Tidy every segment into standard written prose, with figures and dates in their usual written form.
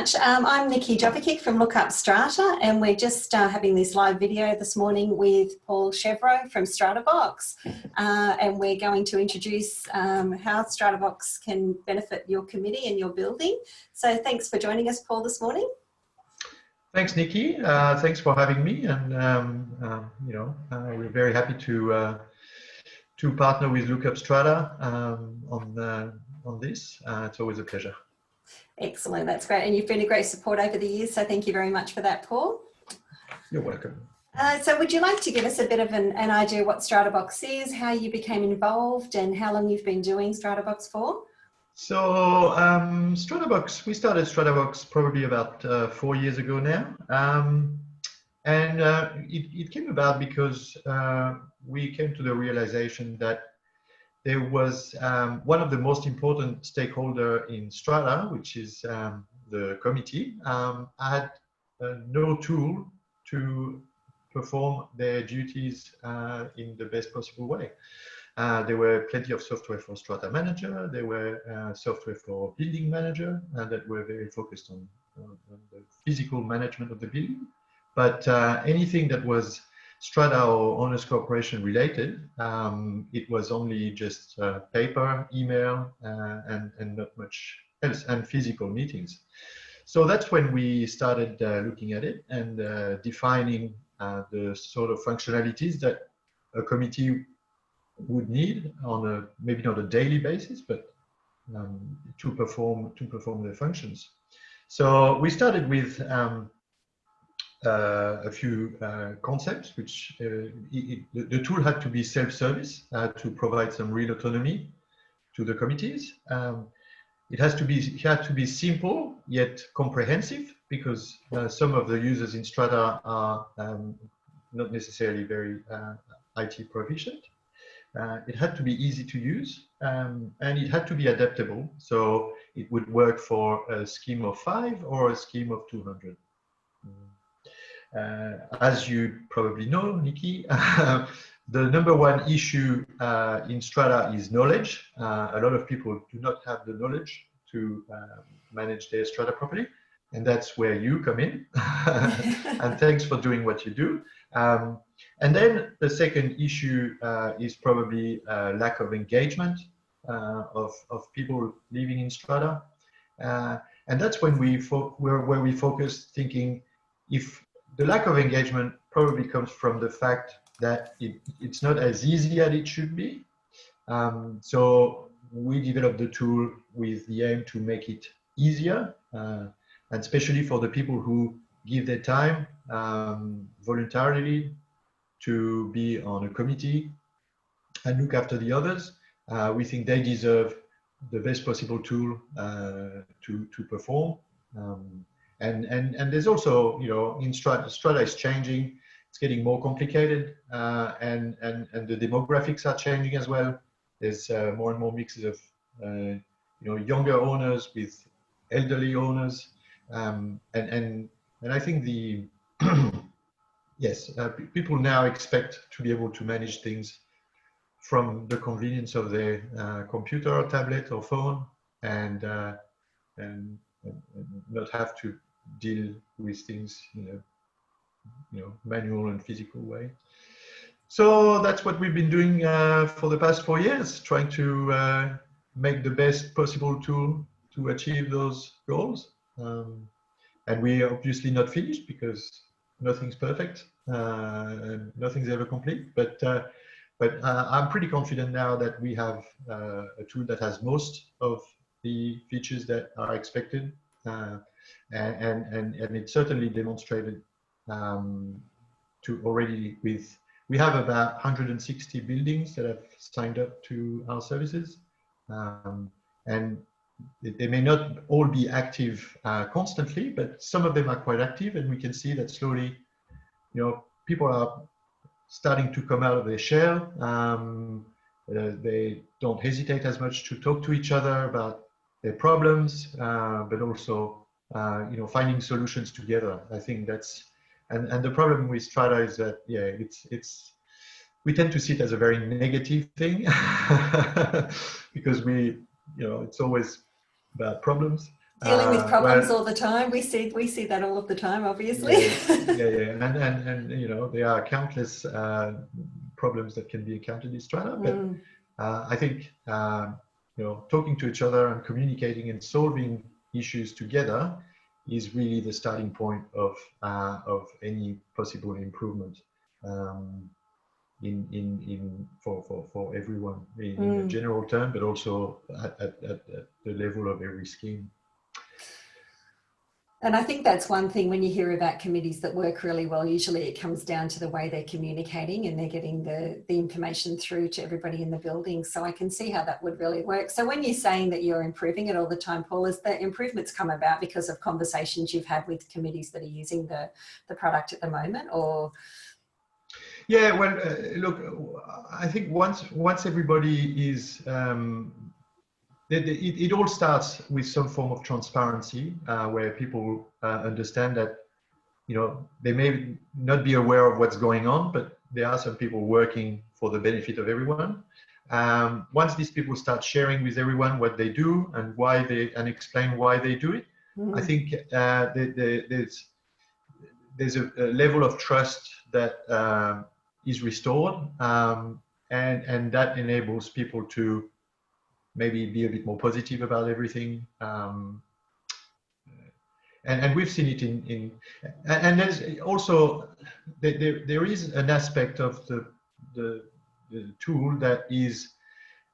I'm Nikki Jovicic from LookUpStrata, and we're just having this live video this morning with Paul.chevrot from Stratabox, and we're going to introduce how Stratabox can benefit your committee and your building. So thanks for joining us, Paul, this morning. Thanks, Nikki. Thanks for having me, and we're very happy to partner with LookUpStrata on this. It's always a pleasure. Excellent, that's great. And you've been a great support over the years, so thank you very much for that, Paul. You're welcome. So would you like to give us a bit of an idea what Stratabox is, how you became involved, and how long you've been doing Stratabox for? So Stratabox, we started Stratabox probably about 4 years ago now. It came about because we came to the realization that there was one of the most important stakeholder in Strata, which is the committee, had no tool to perform their duties in the best possible way. There were plenty of software for Strata Manager, there were software for Building Manager that were very focused on the physical management of the building. But anything that was Strata or Owners Corporation related, it was only just paper, email, and not much else, and physical meetings. So that's when we started looking at it and defining the sort of functionalities that a committee would need on a, maybe not a daily basis, but to perform their functions. So we started with a few concepts, which the tool had to be self-service to provide some real autonomy to the committees. It had to be simple yet comprehensive, because some of the users in Strata are not necessarily very IT proficient. It had to be easy to use, and it had to be adaptable, so it would work for a scheme of 5 or a scheme of 200. As you probably know, Nikki, the number one issue in Strata is knowledge. A lot of people do not have the knowledge to manage their Strata properly, and that's where you come in. And thanks for doing what you do. And then the second issue is probably lack of engagement of people living in Strata. And that's when where we focus, thinking if the lack of engagement probably comes from the fact that it's not as easy as it should be. So we developed the tool with the aim to make it easier, and especially for the people who give their time voluntarily to be on a committee and look after the others. We think they deserve the best possible tool to perform. And there's also, in Strata is changing, it's getting more complicated, and the demographics are changing as well. There's more and more mixes of younger owners with elderly owners, and I think the yes, people now expect to be able to manage things from the convenience of their computer or tablet or phone, and not have to deal with things in a manual and physical way. So that's what we've been doing for the past 4 years, trying to make the best possible tool to achieve those goals. And we're obviously not finished, because nothing's perfect, and nothing's ever complete. But I'm pretty confident now that we have a tool that has most of the features that are expected, and it certainly demonstrated to already with. We have about 160 buildings that have signed up to our services, and they may not all be active constantly, but some of them are quite active, and we can see that slowly, people are starting to come out of their shell. They don't hesitate as much to talk to each other about their problems, but also, finding solutions together. I think that's, and the problem with Strata is that, we tend to see it as a very negative thing, because it's always about problems. Dealing with problems well, all the time. We see that all of the time, obviously. and you know, there are countless problems that can be encountered in Strata, but I think you know, talking to each other and communicating and solving issues together is really the starting point of any possible improvement for everyone in a general term, but also at the level of every scheme. And I think that's one thing when you hear about committees that work really well, usually it comes down to the way they're communicating and they're getting the information through to everybody in the building. So I can see how that would really work. So when you're saying that you're improving it all the time, Paul, is the improvements come about because of conversations you've had with committees that are using the product at the moment, or? Yeah, well, look, I think once everybody is, it all starts with some form of transparency, where people understand that, you know, they may not be aware of what's going on, but there are some people working for the benefit of everyone. Once these people start sharing with everyone what they do and why and explain why they do it, I think there's a level of trust that is restored, and that enables people to maybe be a bit more positive about everything. And we've seen it and there's also, there is an aspect of the tool that is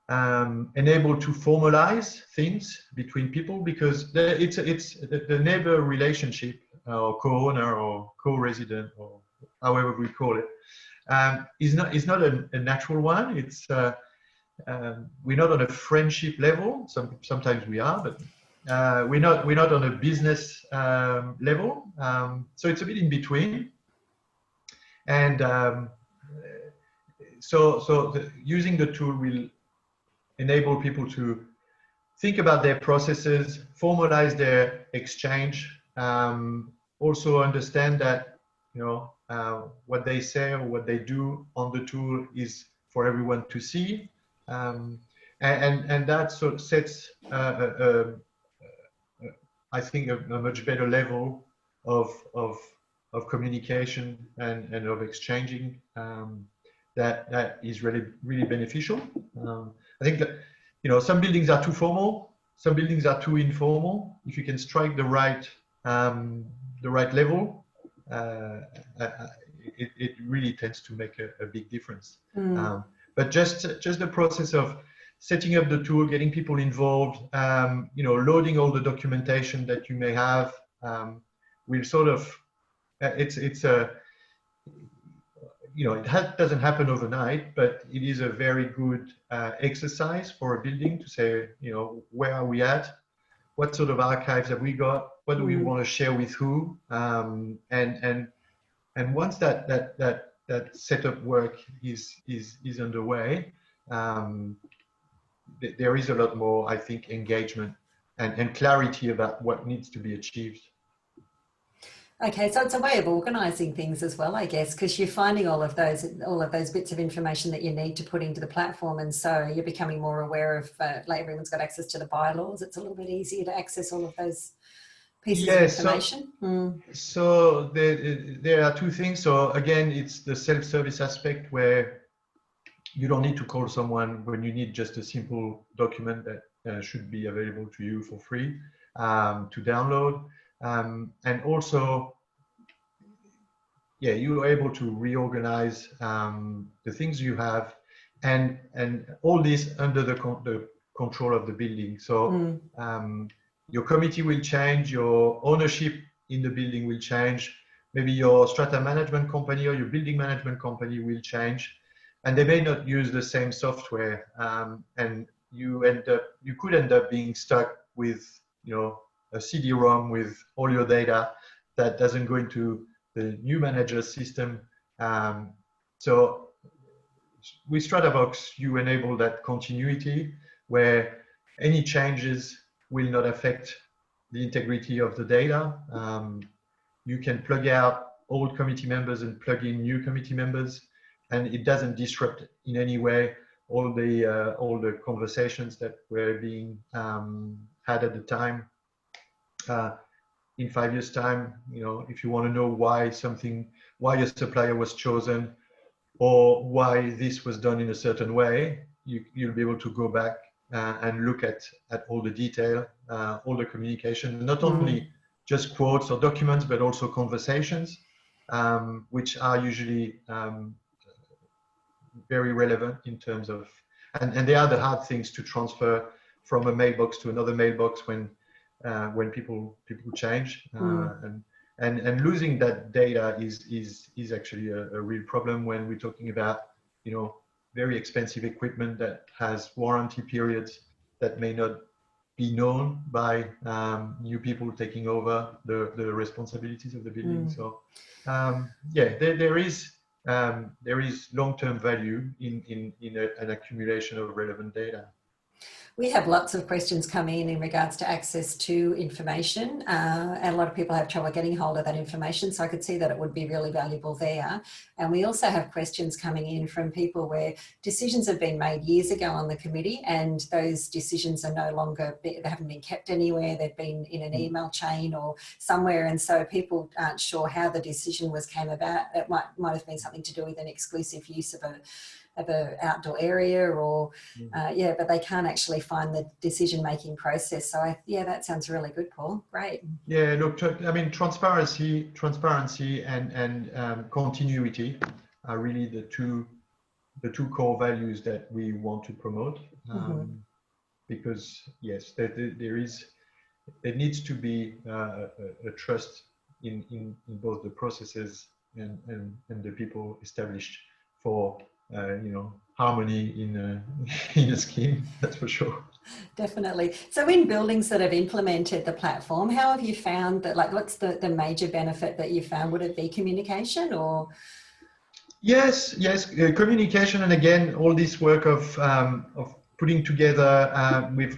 enabled to formalize things between people, because it's the neighbor relationship, or co-owner or co-resident, or however we call it, is not a natural one. It's we're not on a friendship level. Sometimes we are, but we're not on a business level. So it's a bit in between. And using the tool will enable people to think about their processes, formalize their exchange, also understand that, you know, what they say or what they do on the tool is for everyone to see. And that sort of sets, I think, a much better level of communication and of exchanging that is really beneficial. I think that, you know, some buildings are too formal, some buildings are too informal. If you can strike the right level, it really tends to make a big difference. But just the process of setting up the tool, getting people involved, you know, loading all the documentation that you may have, will sort of, it's a, you know, it doesn't happen overnight, but it is a very good exercise for a building to say, you know, where are we at? What sort of archives have we got? What do we want to share with who? And once that setup work is underway, there is a lot more, I think, engagement and clarity about what needs to be achieved. Okay, so it's a way of organising things as well, I guess, because you're finding all of those bits of information that you need to put into the platform, and so you're becoming more aware of, like, everyone's got access to the bylaws. It's a little bit easier to access all of those pieces of information. So there are two things. So again, it's the self-service aspect, where you don't need to call someone when you need just a simple document that should be available to you for free to download. And also, yeah, you are able to reorganize the things you have, and all this under the control of the building. So your committee will change, your ownership in the building will change, maybe your strata management company or your building management company will change, and they may not use the same software, and you could end up being stuck with, you know, a CD-ROM with all your data that doesn't go into the new manager's system. So with Stratabox, you enable that continuity where any changes will not affect the integrity of the data. You can plug out old committee members and plug in new committee members, and it doesn't disrupt in any way all the conversations that were being had at the time. in 5 years' time, if you want to know why your supplier was chosen, or why this was done in a certain way, you'll be able to go back and look at all the detail, all the communication, not only just quotes or documents, but also conversations, which are usually very relevant in terms of, and they are the hard things to transfer from a mailbox to another mailbox when people change, and losing that data is actually a real problem when we're talking about very expensive equipment that has warranty periods that may not be known by new people taking over the responsibilities of the building. So yeah, there is long-term value in an accumulation of relevant data. We have lots of questions coming in regards to access to information, and a lot of people have trouble getting hold of that information, so I could see that it would be really valuable there. And we also have questions coming in from people where decisions have been made years ago on the committee, and those decisions are no longer, they haven't been kept anywhere, they've been in an email chain or somewhere, and so people aren't sure how the decision came about. It might have been something to do with an exclusive use of an outdoor area, or but they can't actually find the decision-making process. So yeah, that sounds really good, Paul. Great. Yeah, look, I mean, transparency and continuity are really the two core values that we want to promote, because yes, there needs to be a trust in both the processes and the people established for harmony in a scheme, that's for sure. Definitely. So in buildings that have implemented the platform, how have you found that, like, what's the major benefit that you found? Would it be communication or? Yes, communication, and again, all this work of putting together,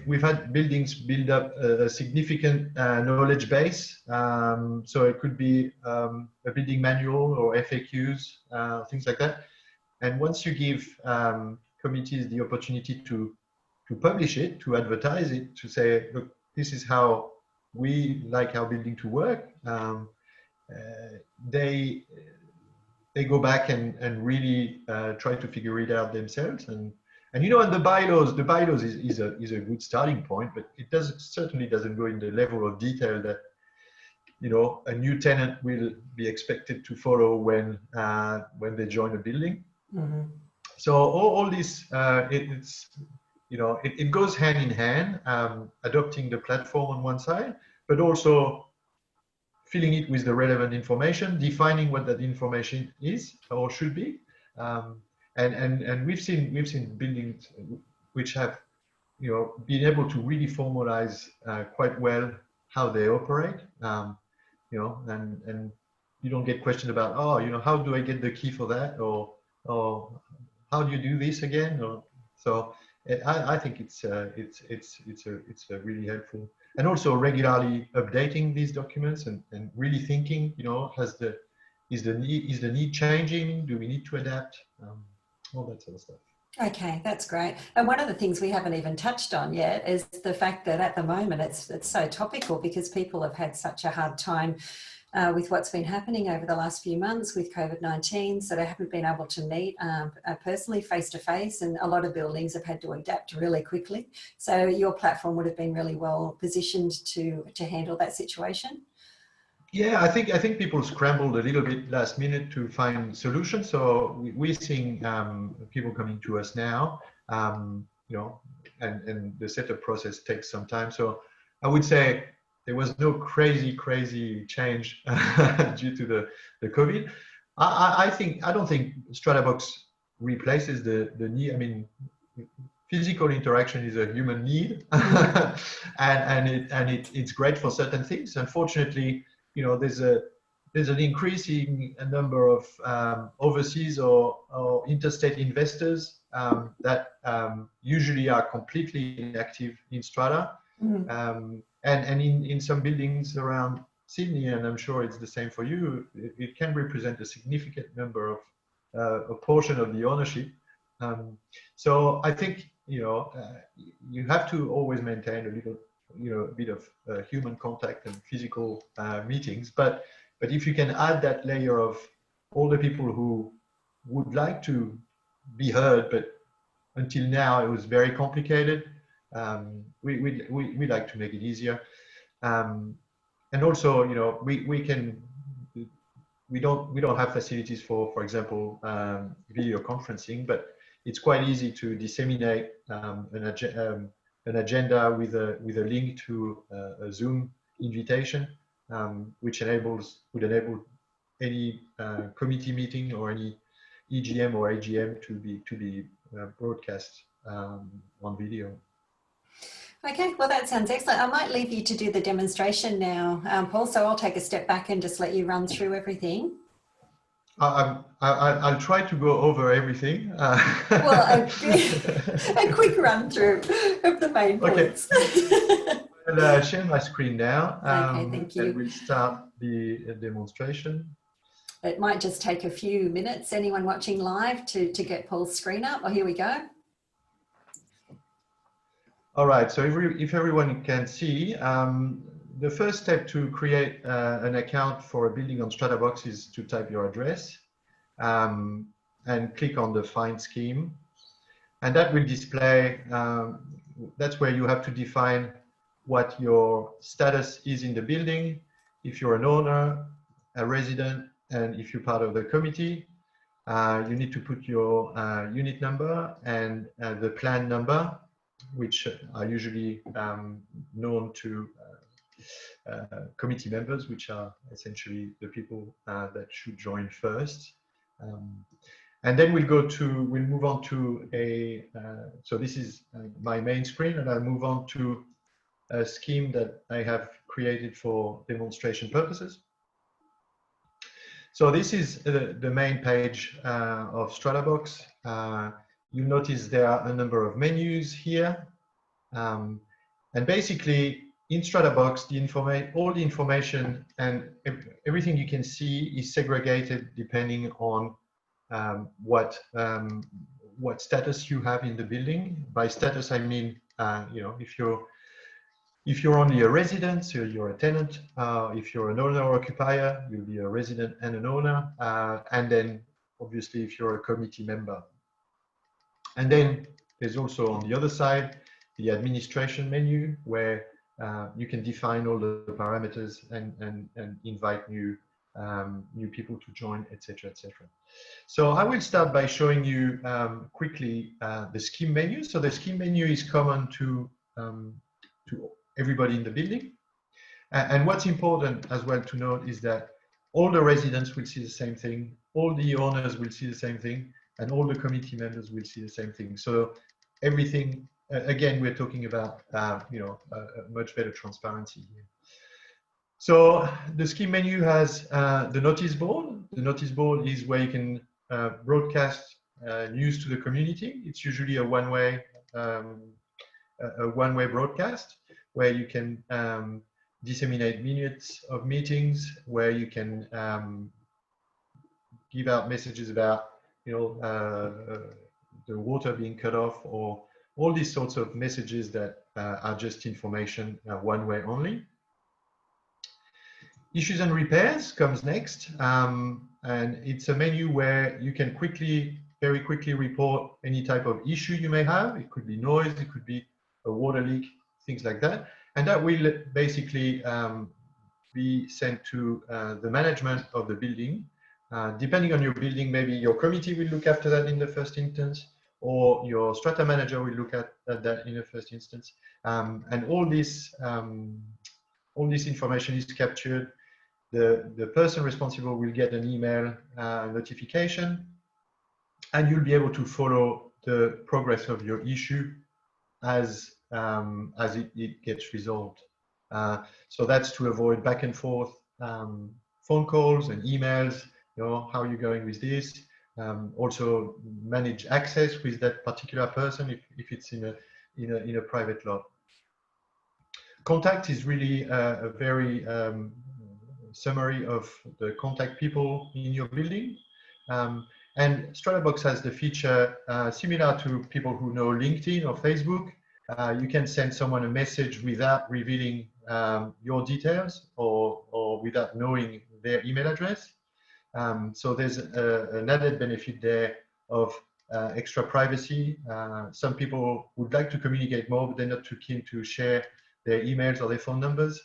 we've had buildings build up a significant knowledge base. So it could be a building manual or FAQs, things like that. And once you give committees the opportunity to publish it, to advertise it, to say, look, this is how we like our building to work, they go back and really try to figure it out themselves. And the bylaws is a good starting point, but it certainly doesn't go in the level of detail that a new tenant will be expected to follow when they join a building. So all this, it goes hand in hand, adopting the platform on one side, but also filling it with the relevant information, defining what that information is or should be, and we've seen buildings which have been able to really formalize quite well how they operate, and you don't get questioned about, how do I get the key for that, or how do you do this again? So I think it's really helpful, and also regularly updating these documents and really thinking, is the need changing? Do we need to adapt? All that sort of stuff. Okay, that's great. And one of the things we haven't even touched on yet is the fact that at the moment it's so topical, because people have had such a hard time with what's been happening over the last few months with COVID-19, so they haven't been able to meet personally face-to-face, and a lot of buildings have had to adapt really quickly. So your platform would have been really well positioned to handle that situation. Yeah, I think people scrambled a little bit last minute to find solutions. So we're seeing people coming to us now, and the setup process takes some time. So I would say there was no crazy change due to the COVID. I don't think Stratabox replaces the need. I mean, physical interaction is a human need, and it's great for certain things. Unfortunately, there's an increasing number of overseas or interstate investors that usually are completely inactive in Strata, and in some buildings around Sydney, and I'm sure it's the same for you, it can represent a significant number of a portion of the ownership. So I think you have to always maintain a little a bit of human contact and physical meetings. But if you can add that layer of all the people who would like to be heard, but until now it was very complicated, we like to make it easier. And also, we don't have facilities for example, video conferencing, but it's quite easy to disseminate an agenda with a link to a Zoom invitation, which would enable any committee meeting or any EGM or AGM to be broadcast on video. Okay, well, that sounds excellent. I might leave you to do the demonstration now, Paul, so I'll take a step back and just let you run through everything. I'll try to go over everything. Well, a quick run through of the main points. Okay. I'll share my screen now. Okay, thank you. And we'll start the demonstration. It might just take a few minutes, anyone watching live, to get Paul's screen up. Oh, here we go. All right, so if everyone can see, the first step to create an account for a building on Stratabox is to type your address and click on the Find Scheme. And that will display, that's where you have to define what your status is in the building, if you're an owner, a resident, and if you're part of the committee. You need to put your unit number and the plan number, which are usually known to committee members, which are essentially the people that should join first. And then we'll move on to so this is my main screen, and I'll move on to a scheme that I have created for demonstration purposes. So this is the main page of Stratabox. You notice there are a number of menus here. And basically in Stratabox, all the information and everything you can see is segregated depending on what status you have in the building. By status, I mean, if you're only a resident, so you're a tenant. If you're an owner or occupier, you'll be a resident and an owner. And then obviously if you're a committee member. And then there's also on the other side, the administration menu, where you can define all the parameters and invite new people to join, etc., etc. So I will start by showing you quickly the scheme menu. So the scheme menu is common to everybody in the building. And what's important as well to note is that all the residents will see the same thing, all the owners will see the same thing, and all the committee members will see the same thing. So everything, again, we're talking about a much better transparency here. So the scheme menu has the notice board. The notice board is where you can broadcast news to the community. It's usually a one-way broadcast where you can disseminate minutes of meetings, where you can give out messages about the water being cut off, or all these sorts of messages that are just information one way only. Issues and repairs comes next, and it's a menu where you can very quickly report any type of issue you may have. It could be noise, it could be a water leak, things like that. And that will basically be sent to the management of the building. Depending on your building, maybe your committee will look after that in the first instance, or your strata manager will look at that in the first instance. And all this information is captured. The person responsible will get an email notification, and you'll be able to follow the progress of your issue as it gets resolved. So that's to avoid back and forth phone calls and emails. How are you going with this? Also manage access with that particular person if it's in a private lot. Contact is really a very summary of the contact people in your building. And Stratabox has the feature similar to people who know LinkedIn or Facebook, You can send someone a message without revealing your details or without knowing their email address. So there's an added benefit there of extra privacy. Some people would like to communicate more, but they're not too keen to share their emails or their phone numbers.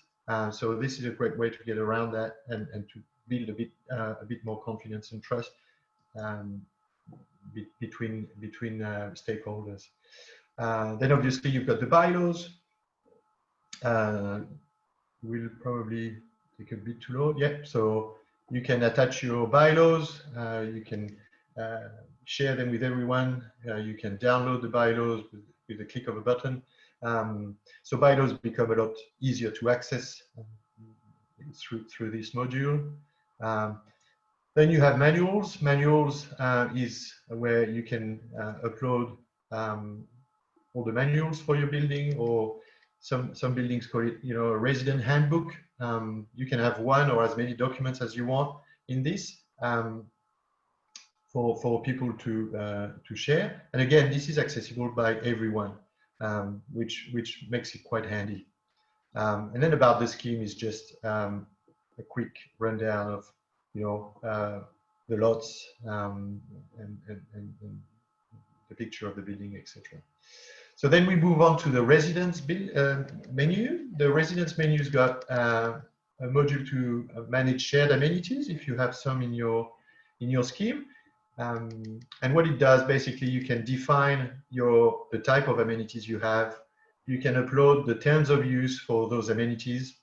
So this is a great way to get around that and to build a bit more confidence and trust between stakeholders. Then obviously you've got the bylaws. Will probably take a bit too long. Yeah, so you can attach your bylaws. You can share them with everyone. You can download the bylaws with the click of a button. So bylaws become a lot easier to access through this module. Then you have manuals. Manuals is where you can upload all the manuals for your building, or some buildings call it, a resident handbook. You can have one or as many documents as you want in this for people to share. And again, this is accessible by everyone, which makes it quite handy. And then about the scheme is just a quick rundown of the lots and the picture of the building, etc. So then we move on to the residence menu. The residence menu's got a module to manage shared amenities if you have some in your scheme. And what it does, basically, you can define the type of amenities you have. You can upload the terms of use for those amenities.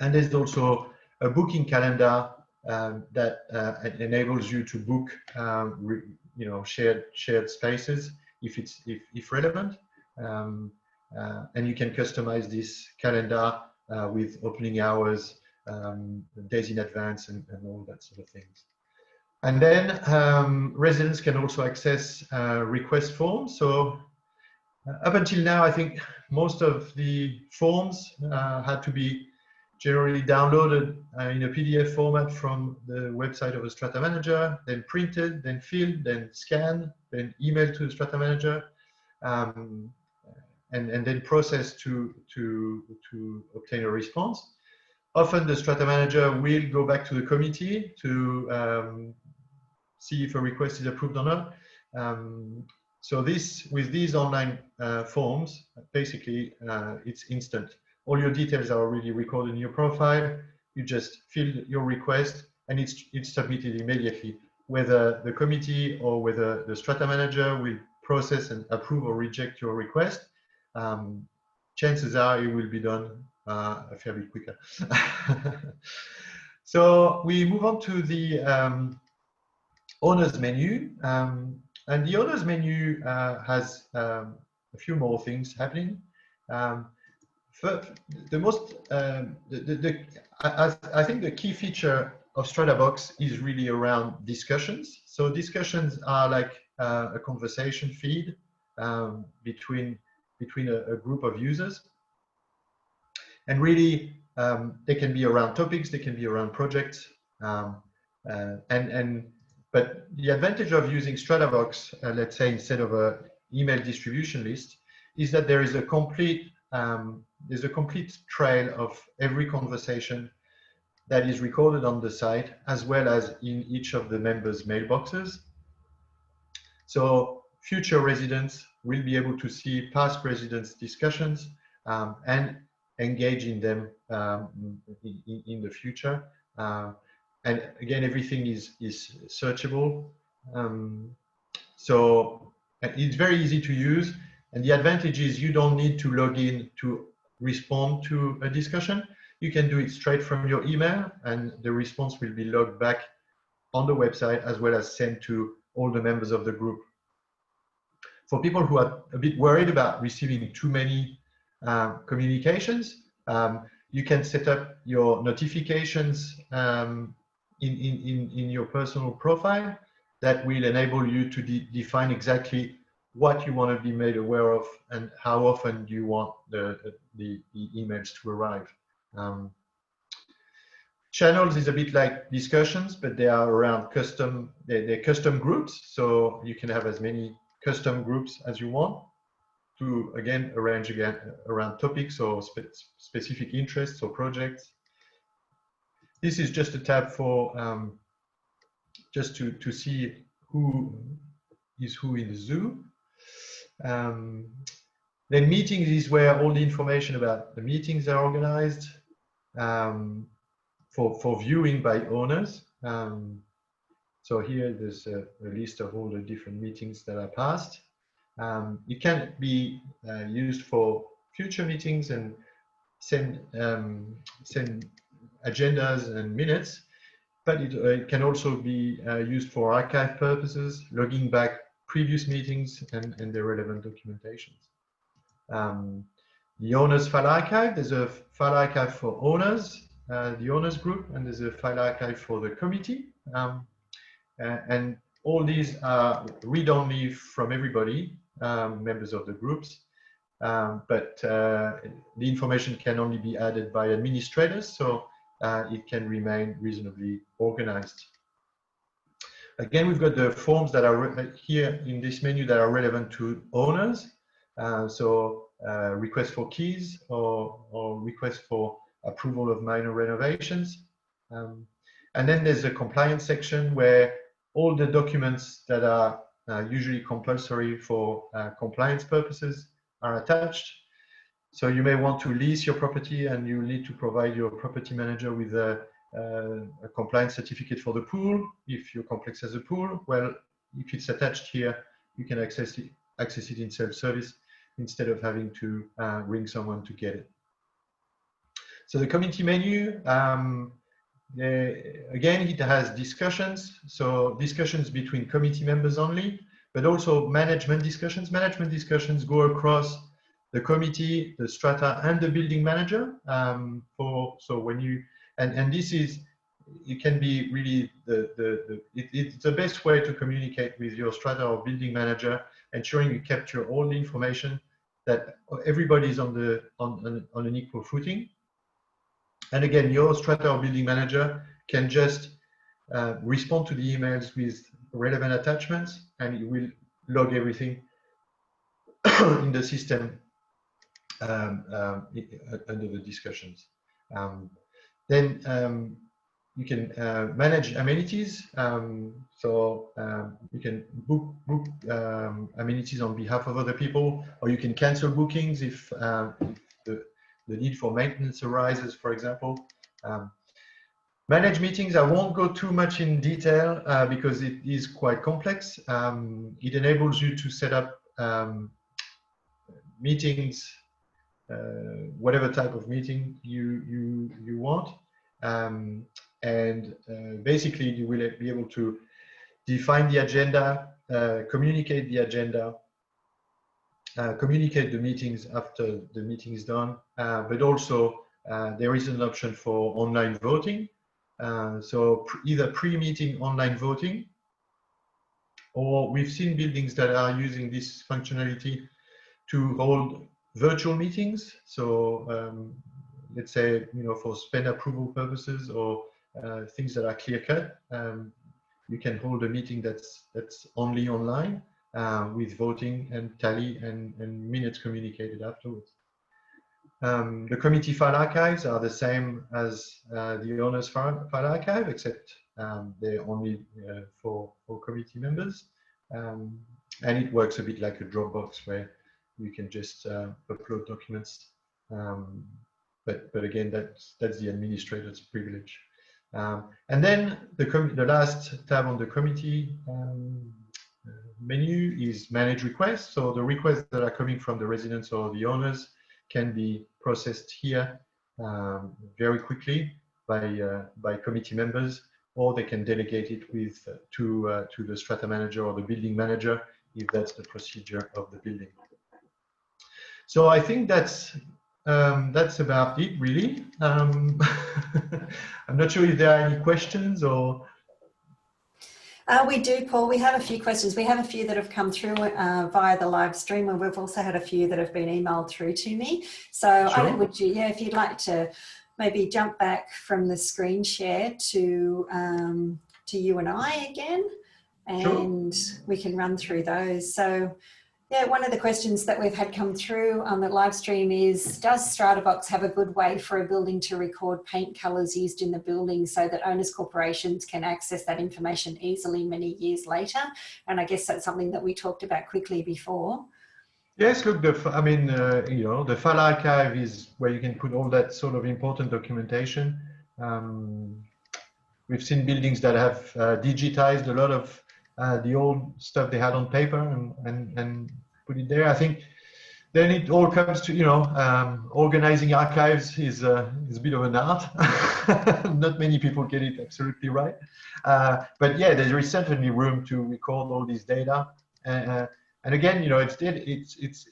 And there's also a booking calendar that enables you to book shared spaces if relevant, and you can customize this calendar with opening hours, days in advance, and all that sort of things. And then residents can also access request forms. So up until now, I think most of the forms had to be generally downloaded in a PDF format from the website of a Strata manager, then printed, then filled, then scanned, then emailed to the Strata manager, and then processed to obtain a response. Often the Strata manager will go back to the committee to see if a request is approved or not. So with these online forms, basically it's instant. All your details are already recorded in your profile. You just fill your request and it's submitted immediately. Whether the committee or whether the Strata manager will process and approve or reject your request, chances are it will be done a fair bit quicker. So we move on to the owner's menu. And the owner's menu has a few more things happening. The most, I think the key feature of Stratabox is really around discussions. So discussions are like a conversation feed between a group of users. And really, they can be around topics, they can be around projects. But the advantage of using Stratabox, let's say, instead of an email distribution list, is that there is a complete there's a complete trail of every conversation that is recorded on the site, as well as in each of the members' mailboxes. So future residents will be able to see past residents' discussions and engage in them in the future. And again, everything is searchable. So it's very easy to use. And the advantage is you don't need to log in to respond to a discussion. You can do it straight from your email, and the response will be logged back on the website as well as sent to all the members of the group. For people who are a bit worried about receiving too many communications, you can set up your notifications in your personal profile that will enable you to define exactly what you want to be made aware of and how often you want the emails to arrive. Channels is a bit like discussions, but they are around they're custom groups, so you can have as many custom groups as you want. to again arrange around topics or specific interests or projects. This is just a tab for just to see who is who in the zoo. Then meetings is where all the information about the meetings are organized for viewing by owners. So here there's a list of all the different meetings that are passed. It can be used for future meetings and send agendas and minutes, but it can also be used for archive purposes, logging back previous meetings and the relevant documentations. The owners file archive, there's a file archive for owners, the owners group, and there's a file archive for the committee. And all these are read-only from everybody, members of the groups, but the information can only be added by administrators, so it can remain reasonably organized. Again, we've got the forms that are here in this menu that are relevant to owners. Request for keys or request for approval of minor renovations. And then there's a compliance section where all the documents that are usually compulsory for compliance purposes are attached. So you may want to lease your property and you need to provide your property manager with a compliance certificate for the pool. If your complex has a pool, well, if it's attached here, you can access it in self-service instead of having to ring someone to get it. So the committee menu, again, it has discussions. So discussions between committee members only, but also management discussions. Management discussions go across the committee, the strata, and the building manager. So when you, and this is, it can be really it's the best way to communicate with your strata or building manager, ensuring you capture all the information, that everybody is on an equal footing. And again, your strata or building manager can just respond to the emails with relevant attachments, and it will log everything in the system under the discussions. Then you can manage amenities. You can book amenities on behalf of other people, or you can cancel bookings if the need for maintenance arises, for example. Manage meetings, I won't go too much in detail because it is quite complex. It enables you to set up meetings, whatever type of meeting you want. Basically, you will be able to define the agenda, communicate the agenda, communicate the meetings after the meeting is done, but also there is an option for online voting. So either pre-meeting online voting, or we've seen buildings that are using this functionality to hold virtual meetings. So let's say, for spend approval purposes or things that are clear-cut, you can hold a meeting that's only online with voting and tally and minutes communicated afterwards. The committee file archives are the same as the owner's file archive, except they're only for committee members. And it works a bit like a Dropbox where you can just upload documents. But again, that's the administrator's privilege. And then the last tab on the committee menu is manage requests. So the requests that are coming from the residents or the owners can be processed here very quickly by committee members, or they can delegate it to the strata manager or the building manager if that's the procedure of the building. So I think that's about it, really. I'm not sure if there are any questions or. We do, Paul. We have a few questions. We have a few that have come through via the live stream, and we've also had a few that have been emailed through to me. So Sure. if you'd like to maybe jump back from the screen share to you and I again, and sure, we can run through those. So Yeah, one of the questions that we've had come through on the live stream is, does Stratabox have a good way for a building to record paint colours used in the building so that owners corporations can access that information easily many years later? And I guess that's something that we talked about quickly before. Yes, look, the file archive is where you can put all that sort of important documentation. We've seen buildings that have digitized a lot of the old stuff they had on paper and put it there. I think then it all comes to, organizing archives is a bit of an art. Not many people get it absolutely right. But yeah, there is certainly room to record all this data. And again, it's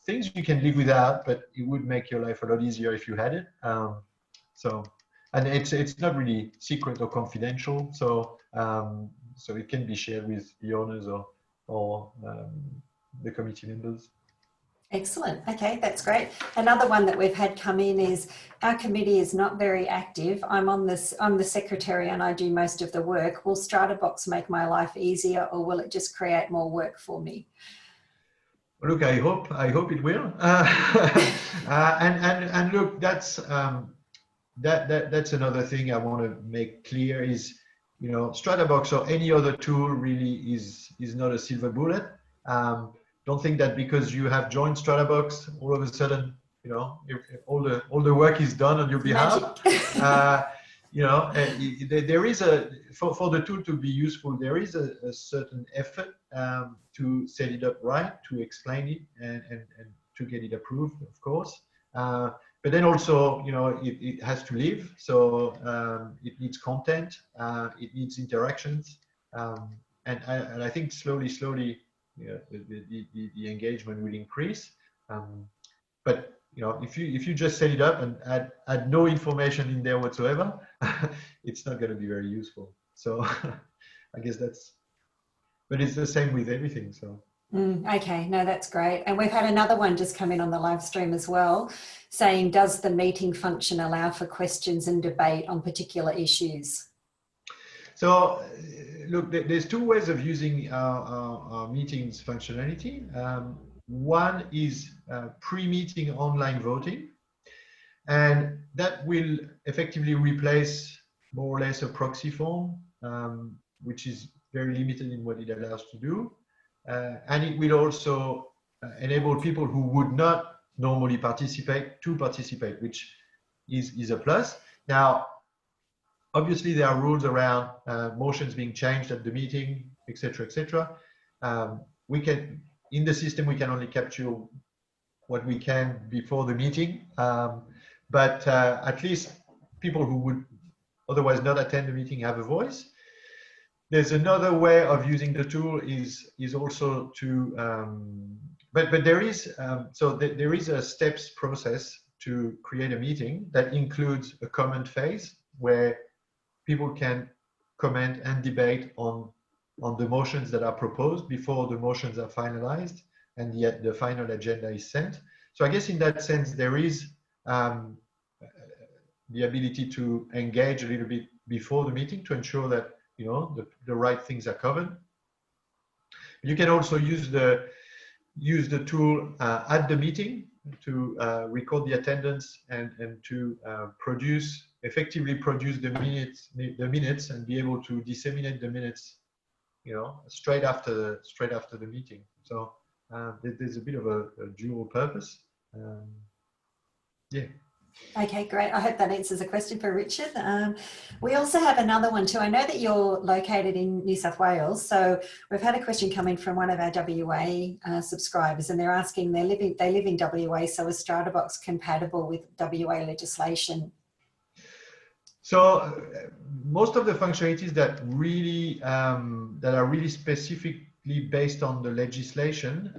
things you can live without, but it would make your life a lot easier if you had it. And it's not really secret or confidential, so it can be shared with the owners or the committee members. Excellent. Okay, that's great. Another one that we've had come in is, our committee is not very active. I'm the secretary and I do most of the work. Will Stratabox make my life easier, or will it just create more work for me? Look, I hope it will. And look, that's another thing I want to make clear is, Stratabox or any other tool really is not a silver bullet. Don't think that because you have joined Stratabox, all of a sudden, all the work is done on your behalf. There is for the tool to be useful, there is a certain effort to set it up right, to explain it, and to get it approved, of course. But then also, it has to live, so it needs content, it needs interactions, and I think slowly, the engagement will increase. But if you just set it up and add no information in there whatsoever, it's not going to be very useful. So I guess but it's the same with everything. So. Okay, no, that's great. And we've had another one just come in on the live stream as well, saying, does the meeting function allow for questions and debate on particular issues? So look, there's two ways of using our meetings functionality. One is pre-meeting online voting, and that will effectively replace more or less a proxy form, which is very limited in what it allows to do. And it will also enable people who would not normally participate to participate, which is a plus. Now, obviously, there are rules around motions being changed at the meeting, etc., etc. In the system, we can only capture what we can before the meeting, but at least people who would otherwise not attend the meeting have a voice. There's another way of using the tool is also to, but there is there is a steps process to create a meeting that includes a comment phase where people can comment and debate on the motions that are proposed before the motions are finalized and yet the final agenda is sent. So I guess in that sense, there is the ability to engage a little bit before the meeting to ensure that the right things are covered. You can also use the tool at the meeting to record the attendance and to effectively produce the minutes and be able to disseminate the minutes, straight after the meeting. So there's a bit of a dual purpose. Yeah. Okay, great. I hope that answers a question for Richard. We also have another one too. I know that you're located in New South Wales, so we've had a question come in from one of our WA subscribers, and they're asking, they live in WA, so is Stratabox compatible with WA legislation? So most of the functionalities that are really specifically based on the legislation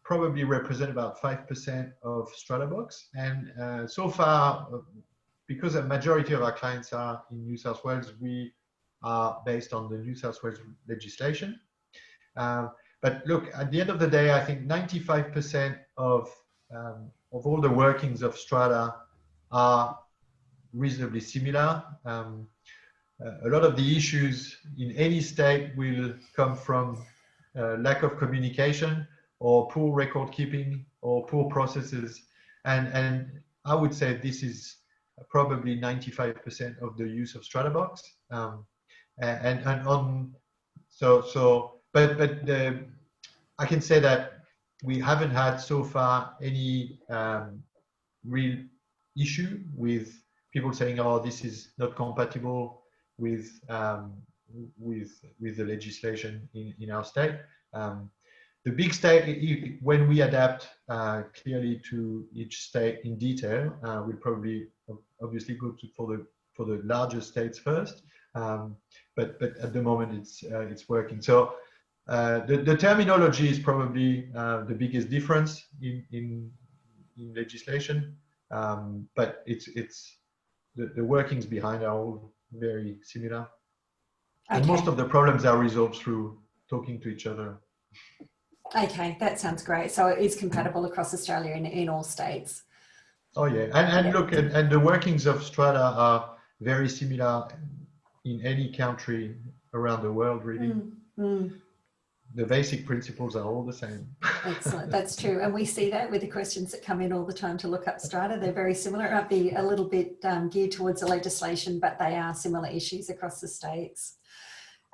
probably represent about 5% of Stratabox, and so far, because a majority of our clients are in New South Wales, we are based on the New South Wales legislation. But look, at the end of the day, I think 95% of all the workings of Strata are reasonably similar. A lot of the issues in any state will come from lack of communication or poor record keeping, or poor processes. And I would say this is probably 95% of the use of Stratabox. But I can say that we haven't had so far any real issue with people saying, "Oh, this is not compatible with the legislation in our state." The big state, when we adapt clearly to each state in detail, we'll probably obviously go for the larger states first. But at the moment, it's working. So the terminology is probably the biggest difference in legislation, but it's the workings behind are all very similar, and most of the problems are resolved through talking to each other. Okay, that sounds great. So it is compatible across Australia in all states. Oh yeah, and look, and the workings of Strata are very similar in any country around the world, really. The basic principles are all the same. Excellent, that's true. And we see that with the questions that come in all the time to LookUpStrata. They're very similar. It might be a little bit geared towards the legislation, but they are similar issues across the states.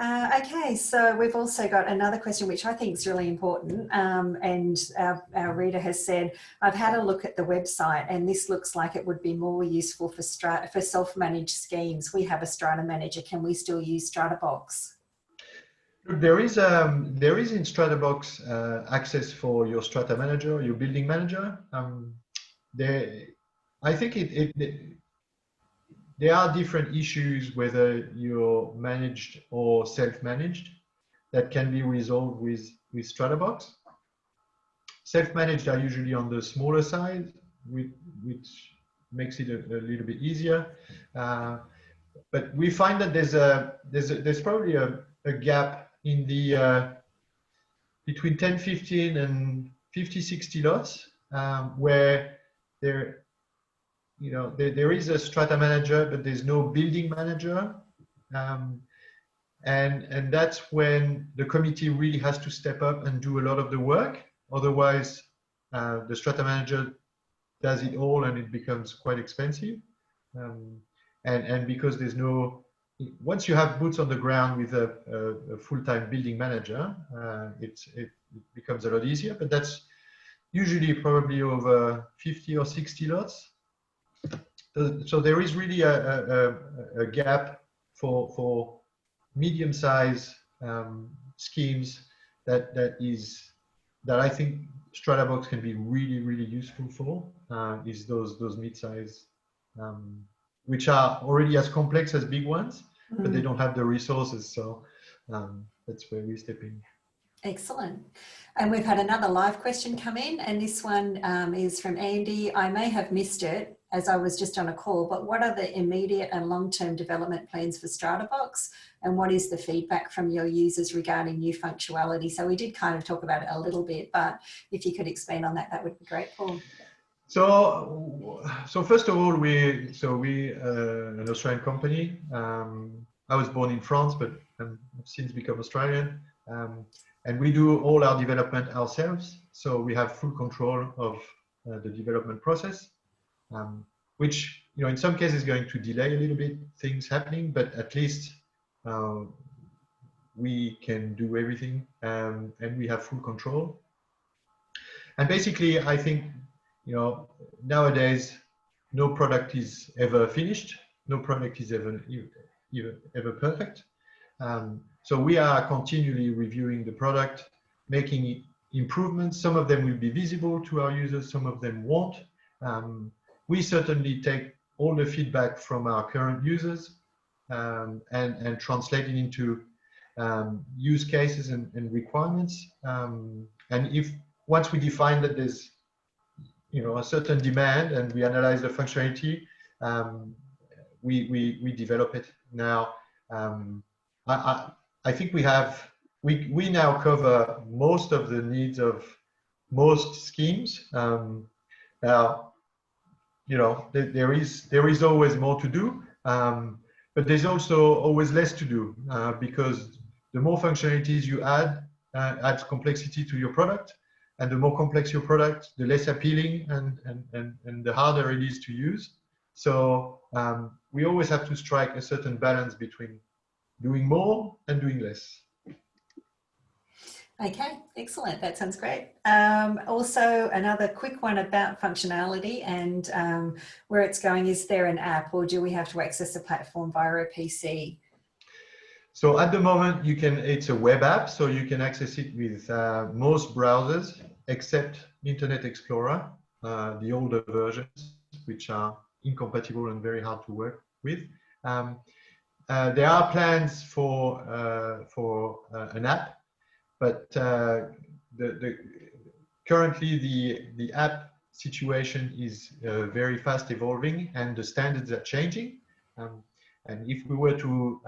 Okay, so we've also got another question which I think is really important, and our reader has said, I've had a look at the website and this looks like it would be more useful for self-managed schemes. We have a Strata manager. Can we still use Stratabox? There is in Stratabox access for your Strata manager, your building manager. I think there are different issues whether you're managed or self-managed that can be resolved with Stratabox. Self-managed are usually on the smaller side, which makes it a little bit easier. But we find that there's probably a gap in the between 10, 15 and 50, 60 lots where there is a Strata manager, but there's no building manager. And that's when the committee really has to step up and do a lot of the work. Otherwise, the Strata manager does it all and it becomes quite expensive. And because there's no, once you have boots on the ground with a full-time building manager, it becomes a lot easier, but that's usually probably over 50 or 60 lots. So there is really a gap for medium-sized schemes that I think Stratabox can be really, really useful for, is those mid-size, which are already as complex as big ones, but they don't have the resources. So that's where we step in. Excellent. And we've had another live question come in, and this one is from Andy. I may have missed it as I was just on a call, but what are the immediate and long-term development plans for Stratabox, and what is the feedback from your users regarding new functionality? So we did kind of talk about it a little bit, but if you could expand on that, that would be great, Paul. So first of all, we an Australian company. I was born in France, but I've since become Australian. And we do all our development ourselves. So we have full control of the development process, which, in some cases is going to delay a little bit things happening, but at least we can do everything, and we have full control. And basically, I think, nowadays, no product is ever finished. No product is ever perfect. So we are continually reviewing the product, making improvements. Some of them will be visible to our users, some of them won't. We certainly take all the feedback from our current users and translate it into use cases and requirements. And once we define that there's a certain demand and we analyze the functionality, we develop it. Now, I think we now cover most of the needs of most schemes. Now, there is always more to do, but there's also always less to do, because the more functionalities you add, adds complexity to your product. and the more complex your product, the less appealing and the harder it is to use. So we always have to strike a certain balance between doing more and doing less. Okay, excellent. That sounds great. Also, another quick one about functionality and where it's going. Is there an app, or do we have to access the platform via a PC? So at the moment, it's a web app, so you can access it with most browsers, except Internet Explorer, the older versions, which are incompatible and very hard to work with. There are plans for an app, but currently the app situation is very fast evolving, and the standards are changing. And if we were to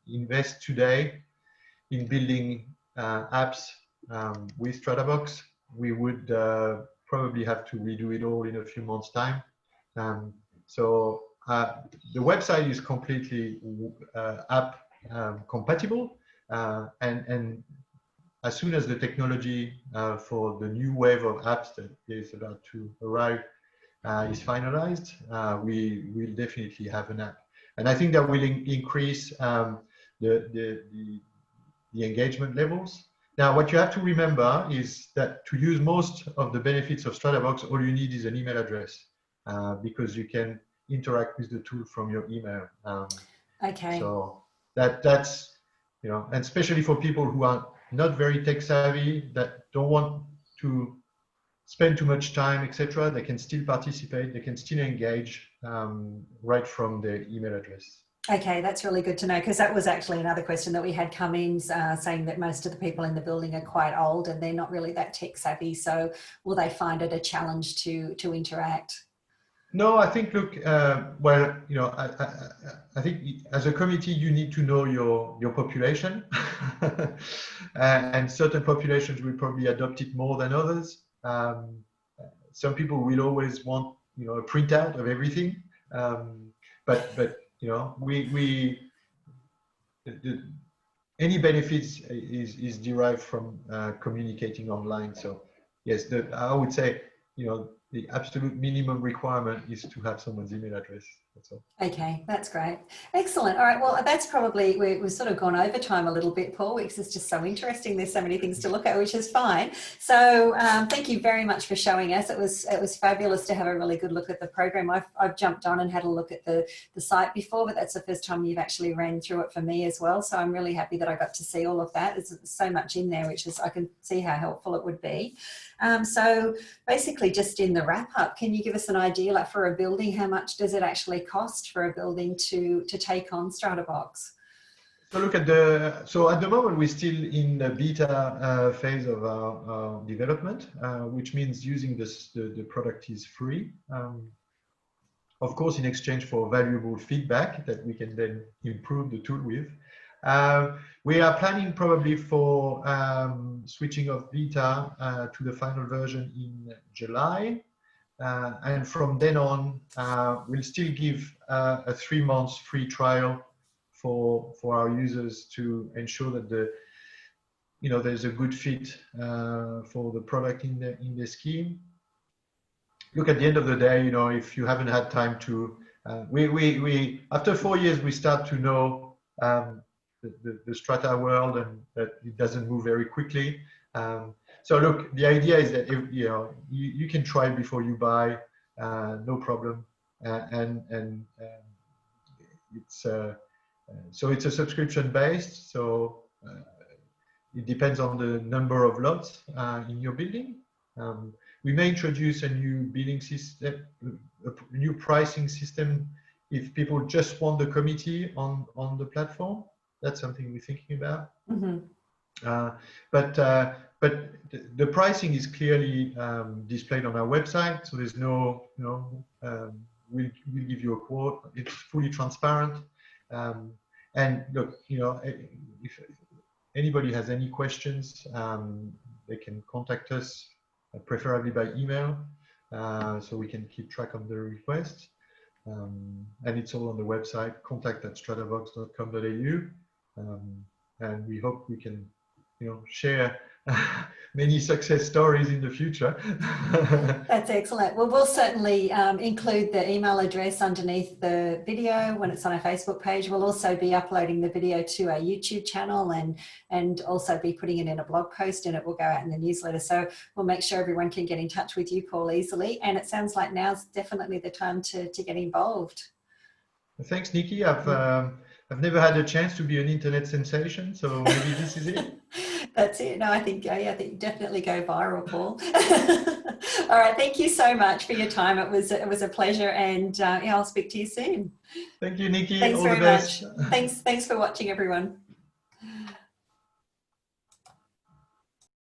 invest today in building apps with Stratabox, we would probably have to redo it all in a few months' time. So the website is completely app compatible, and as soon as the technology for the new wave of apps that is about to arrive is finalized, we will definitely have an app. And I think that will increase the engagement levels. Now, what you have to remember is that to use most of the benefits of Stratabox, all you need is an email address, because you can interact with the tool from your email. Okay. So that's, and especially for people who are not very tech savvy, that don't want to spend too much time, etc., they can still participate, they can still engage right from their email address. Okay, that's really good to know, because that was actually another question that we had come in, saying that most of the people in the building are quite old and they're not really that tech savvy. So will they find it a challenge to interact? No, I think, look, well, I think as a committee, you need to know your population, and certain populations will probably adopt it more than others. Some people will always want, a printout of everything, but any benefits is derived from communicating online. So yes, I would say, the absolute minimum requirement is to have someone's email address. That's all. Okay, that's great. Excellent. All right, well, that's probably, we've sort of gone over time a little bit, Paul, because it's just so interesting. There's so many things to look at, which is fine. So thank you very much for showing us. It was fabulous to have a really good look at the program. I've jumped on and had a look at the site before, but that's the first time you've actually ran through it for me as well. So I'm really happy that I got to see all of that. There's so much in there, which is, I can see how helpful it would be. So basically, just in the wrap up, can you give us an idea, like for a building, how much does it actually cost for a building to take on Stratabox? So look at so at the moment we're still in the beta phase of our development, which means using the product is free. Of course, in exchange for valuable feedback that we can then improve the tool with. We are planning probably for switching off beta to the final version in July. And from then on, we'll still give a 3 months free trial for our users to ensure that there's a good fit for the product in the scheme. Look, at the end of the day, if you haven't had time to, we after 4 years we start to know the Strata world, and that it doesn't move very quickly. So look, the idea is that you can try before you buy, no problem, and it's so it's a subscription based. So it depends on the number of lots in your building. We may introduce a new billing system, a new pricing system, if people just want the committee on the platform. That's something we're thinking about. Mm-hmm. But the pricing is clearly displayed on our website, so there's no, we'll give you a quote. It's fully transparent. And look, if anybody has any questions, they can contact us, preferably by email, so we can keep track of the requests. And it's all on the website, contact@stratabox.com.au. And we hope we can, share many success stories in the future. That's excellent. Well, we'll certainly include the email address underneath the video when it's on our Facebook page. We'll also be uploading the video to our YouTube channel and also be putting it in a blog post, and it will go out in the newsletter. So we'll make sure everyone can get in touch with you, Paul, easily. And it sounds like now's definitely the time to get involved. Thanks, Nikki. I've never had a chance to be an internet sensation, so maybe this is it. That's it. No, I think you definitely go viral, Paul. All right. Thank you so much for your time. It was a pleasure, and yeah, I'll speak to you soon. Thank you, Nikki. Thanks All very the best. much. Thanks for watching, everyone.